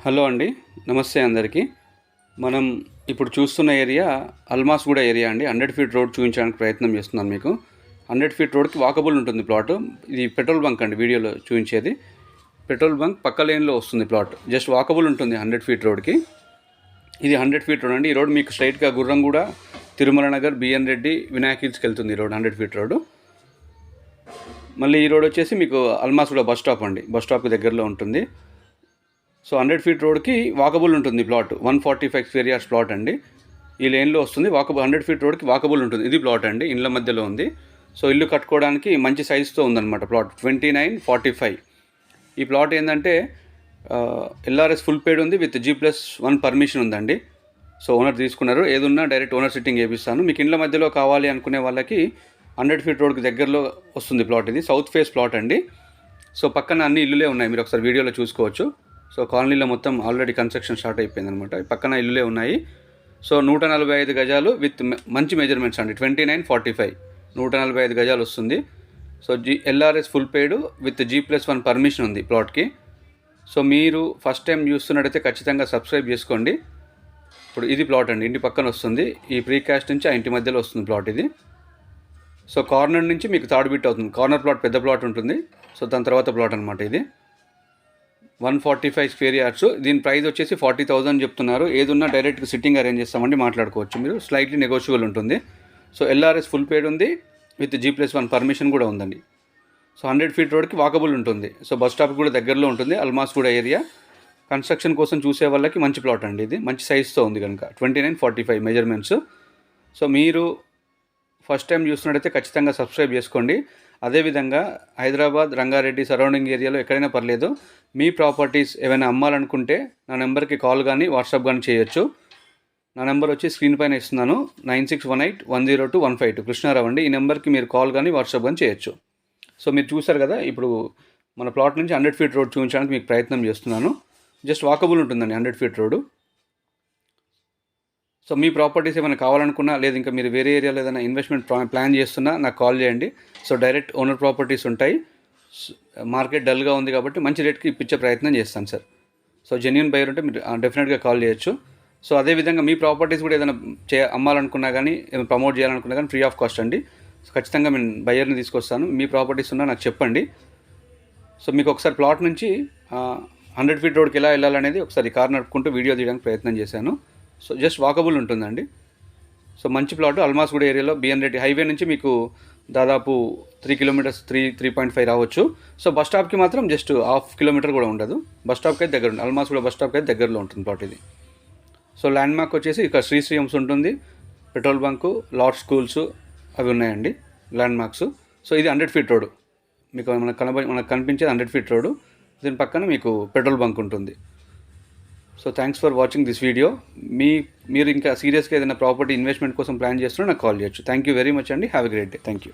Hello అండి, నమస్తే అందరికీ. మనం ఇప్పుడు చూస్తున్న ఏరియా అల్మాస్గూడ ఏరియా అండి. 100 ఫీట్ రోడ్ చూపించడానికి ప్రయత్నం చేస్తున్నాను మీకు. 100 ఫీట్ రోడ్కి వాకబుల్ ఉంటుంది ప్లాట్. ఇది పెట్రోల్ బంక్ అండి, వీడియోలో చూపించేది పెట్రోల్ బంక్ పక్క లేన్లో వస్తుంది ప్లాట్. జస్ట్ వాకబుల్ ఉంటుంది 100 ఫీట్ రోడ్కి. ఇది 100 ఫీట్ రోడ్ అండి. ఈ రోడ్ మీకు స్ట్రైట్గా గుర్రంగూడ, తిరుమల నగర్, బిఎన్ రెడ్డి, వినాయక్ హిల్స్కి వెళ్తుంది ఈ రోడ్. 100 feet road. మళ్ళీ ఈ రోడ్ వచ్చేసి మీకు అల్మాస్గూడ బస్ స్టాప్ అండి, బస్ స్టాప్కి దగ్గరలో ఉంటుంది. సో 100 ఫీట్ రోడ్కి వాకబుల్ ఉంటుంది ప్లాట్. 145 స్క్వేర్ యార్డ్స్ ప్లాట్ అండి. ఈ లేన్లో వస్తుంది వాకబుల్. 100 ఫీట్ రోడ్కి వాకబుల్ ఉంటుంది. ఇది ప్లాట్ అండి, ఇండ్ల మధ్యలో ఉంది. సో ఇల్లు కట్టుకోవడానికి మంచి సైజుతో ఉందన్నమాట ప్లాట్. 2945. ఈ ప్లాట్ ఏంటంటే ఎల్ఆర్ఎస్ ఫుల్ పేడ్ ఉంది, విత్ G+1 పర్మిషన్ ఉందండి. సో ఓనర్ తీసుకున్నారు. ఏదున్నా డైరెక్ట్ ఓనర్ సిట్టింగ్ వేపిస్తాను. మీకు ఇండ్ల మధ్యలో కావాలి అనుకునే వాళ్ళకి 100 ఫీట్ రోడ్కి దగ్గరలో వస్తుంది ప్లాట్. ఇది సౌత్ ఫేస్ ప్లాట్ అండి. సో పక్కన అన్ని ఇల్లులే ఉన్నాయి, మీరు ఒకసారి వీడియోలో చూసుకోవచ్చు. సో కాలనీలో మొత్తం ఆల్రెడీ కన్స్ట్రక్షన్ స్టార్ట్ అయిపోయింది అనమాట. పక్కన ఇల్లులే ఉన్నాయి. సో 145 గజాలు విత్ మంచి మెజర్మెంట్స్ అండి. 2945, 145 గజాలు వస్తుంది. So LRS full paid with G+1 permission ఉంది ప్లాట్కి. సో మీరు ఫస్ట్ టైం చూస్తున్నట్టయితే ఖచ్చితంగా సబ్స్క్రైబ్ చేసుకోండి. ఇప్పుడు ఇది ప్లాట్ అండి, ఇంటి పక్కన వస్తుంది. ఈ ప్రీకాస్ట్ నుంచి ఆ ఇంటి మధ్యలో వస్తుంది ప్లాట్ ఇది. సో కార్నర్ నుంచి మీకు థర్డ్ బిట్ అవుతుంది. కార్నర్ ప్లాట్ పెద్ద ప్లాట్ ఉంటుంది. సో దాని తర్వాత ప్లాట్ అనమాట ఇది. 145 స్క్వేర్ యార్డ్స్. దీని ప్రైస్ వచ్చేసి 40,000 చెప్తున్నారు. ఏదున్నా డైరెక్ట్గా సిట్టింగ్ అరేంజ్ చేస్తామండి, మాట్లాడుకోవచ్చు మీరు. స్లైట్లీ నెగోషియబుల్ ఉంటుంది. సో ఎల్ఆర్ఎస్ ఫుల్ పేడ్ ఉంది, విత్ G+1 పర్మిషన్ కూడా ఉందండి. సో 100 ఫీట్ రోడ్కి వాకబుల్ ఉంటుంది. సో బస్ స్టాప్ కూడా దగ్గరలో ఉంటుంది. అల్మాస్గూడ ఏరియా కన్స్ట్రక్షన్ కోసం చూసే వాళ్ళకి మంచి ప్లాట్ అండి. ఇది మంచి సైజ్తో ఉంది కనుక 2945 మెజర్మెంట్స్. సో మీరు ఫస్ట్ టైం చూస్తున్నట్టయితే ఖచ్చితంగా సబ్స్క్రైబ్ చేసుకోండి. అదేవిధంగా హైదరాబాద్, రంగారెడ్డి సరౌండింగ్ ఏరియాలో ఎక్కడైనా పర్లేదు, మీ ప్రాపర్టీస్ ఏమైనా అమ్మాలనుకుంటే నా నెంబర్కి కాల్ కానీ వాట్సాప్ కానీ చేయొచ్చు. నా నెంబర్ వచ్చి స్క్రీన్ పైన ఇస్తున్నాను, 9618102152 కృష్ణారావు అండి. ఈ నెంబర్కి మీరు కాల్ కానీ వాట్సాప్ కానీ చేయొచ్చు. సో మీరు చూసారు కదా, ఇప్పుడు మన ప్లాట్ నుంచి 100 ఫీట్ రోడ్ చూపించడానికి మీకు ప్రయత్నం చేస్తున్నాను. జస్ట్ వాకబుల్ ఉంటుందండి 100 ఫీట్ రోడ్. సో మీ ప్రాపర్టీస్ ఏమైనా కావాలనుకున్నా, లేదు ఇంకా మీరు వేరే ఏరియాలో ఏదైనా ఇన్వెస్ట్మెంట్ ప్లాన్ చేస్తున్నా నాకు కాల్ చేయండి. సో డైరెక్ట్ ఓనర్ ప్రాపర్టీస్ ఉంటాయి. మార్కెట్ డల్గా ఉంది కాబట్టి మంచి రేట్కి ఇప్పించే ప్రయత్నం చేస్తాను సార్. సో జెన్యూన్ బయర్ ఉంటే మీరు డెఫినెట్గా కాల్ చేయొచ్చు. సో అదేవిధంగా మీ ప్రాపర్టీస్ కూడా ఏదైనా అమ్మాలనుకున్నా కానీ, ఏమైనా ప్రమోట్ చేయాలనుకున్నా కానీ ఫ్రీ ఆఫ్ కాస్ట్ అండి. సో ఖచ్చితంగా నేను బయర్ని తీసుకొస్తాను. మీ ప్రాపర్టీస్ ఉన్నా నాకు చెప్పండి. సో మీకు ఒకసారి ప్లాట్ నుంచి 100 ఫీట్ రోడ్కి ఎలా వెళ్ళాలనేది ఒకసారి కార్ నడుపుకుంటూ వీడియో తీయడానికి ప్రయత్నం చేశాను. సో జస్ట్ వాకబుల్ ఉంటుందండి. సో మంచి ప్లాట్ అల్మాస్గూడ ఏరియాలో, బిఎన్ రెడ్డి హైవే నుంచి మీకు దాదాపు 3 కిలోమీటర్స్, 3.5 రావచ్చు. సో బస్ స్టాప్కి మాత్రం జస్ట్ 1/2 కిలోమీటర్ కూడా ఉండదు. బస్ స్టాప్కి అయితే దగ్గర ఉంటుంది. అల్మాస్గూడ బస్ స్టాప్కి అయితే దగ్గరలో ఉంటుంది ప్లాట్ ఇది. సో ల్యాండ్ మార్క్ వచ్చేసి ఇక్కడ శ్రీశ్రీయంస్ ఉంటుంది, పెట్రోల్ బంకు, లార్డ్ స్కూల్స్ అవి ఉన్నాయండి ల్యాండ్ మార్క్స్. సో ఇది 100 ఫీట్ రోడ్. మీకు మనకు కనిపించేది 100 ఫీట్ రోడ్. దీని పక్కన మీకు పెట్రోల్ బంక్ ఉంటుంది. So thanks for watching this video. మీరు ఇంకా సీరియస్గా ఏదైనా ప్రాపర్టీ ఇన్వెస్ట్మెంట్ కోసం ప్లాన్ చేస్తున్నా నాకు కాల్ చేయొచ్చు. థ్యాంక్ యూ వెరీ మచ్ అండి. Have a great day. Thank you.